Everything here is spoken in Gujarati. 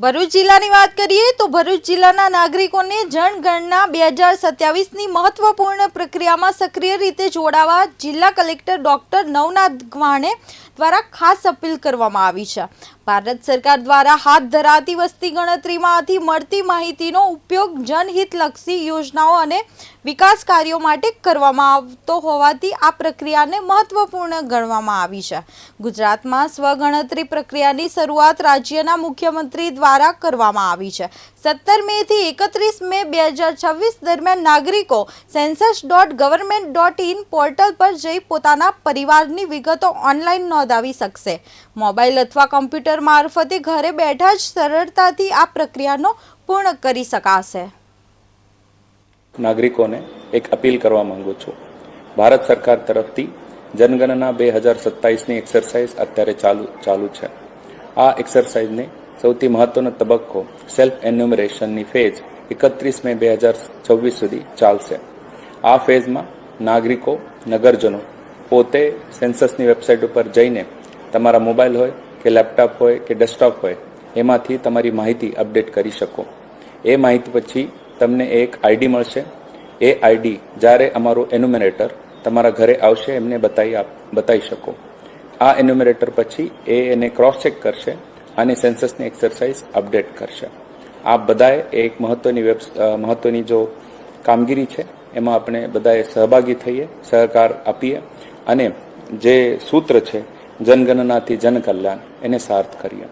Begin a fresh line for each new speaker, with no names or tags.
ભરૂચ જિલ્લાની વાત કરીએ તો ભરૂચ જિલ્લાના નાગરિકોને જનગણના 2027ની મહત્વપૂર્ણ પ્રક્રિયામાં સક્રિય રીતે જોડાવા જિલ્લા કલેક્ટર ડોક્ટર નવનાથ ગવાણે દ્વારા ખાસ અપીલ કરવામાં આવી છે। ભારત સરકાર દ્વારા હાથ ધરાતી વસ્તી ગણતરીમાંથી મળતી માહિતીનો ઉપયોગ જનહિતલક્ષી યોજનાઓ અને વિકાસ કાર્યો માટે કરવામાં આવતો હોવાથી આ પ્રક્રિયાને મહત્વપૂર્ણ ગણવામાં આવી છે। ગુજરાતમાં સ્વગણતરી પ્રક્રિયાની શરૂઆત રાજ્યના મુખ્યમંત્રી દ્વારા કરવામાં આવી છે। 17 મે થી 31 મે 2026 દરમિયાન નાગરિકો census.government.in પોર્ટલ પર જઈ પોતાના પરિવારની વિગતો ઓનલાઈન નોંધાવી શકશે। મોબાઈલ અથવા કમ્પ્યુટર મારફતે ઘરે બેઠા જ સરળતાથી આ પ્રક્રિયાનો પૂર્ણ કરી શકાશે।
નાગરિકોને એક અપીલ કરવા માંગુ છું। ભારત સરકાર તરફથી જનગણના 2027ની એક્સરસાઇઝ અત્યારે ચાલુ છે। આ એક્સરસાઇઝને સૌથી મહત્વનો તબક્કો સેલ્ફ એન્યુમરેશનની ફેઝ 31 મે 2026 સુધી ચાલશે। આ ફેઝમાં નાગરિકો નગરજનો પોતે સેન્સસની વેબસાઇટ ઉપર જઈને તમારા મોબાઈલ હોય કે લેપટોપ હોય કે ડેસ્કટોપ હોય એમાંથી તમારી માહિતી અપડેટ કરી શકો। એ માહિતી પછી તમને એક આઈડી મળશે। એ આઈડી જ્યારે અમારું એન્યુમરેટર તમારા ઘરે આવશે એમને બતાવી શકો। આ એન્યુમરેટર પછી એને ક્રોસ ચેક કરશે અને સેન્સસની એક્સરસાઇઝ અપડેટ કરશે। આ બધાએ એક મહત્વની જો કામગીરી છે એમાં આપણે બધાએ સહભાગી થઈએ, સહકાર આપીએ અને જે સૂત્ર છે જનગણનાથી જનકલ્યાણ એને સાર્થ કરીએ।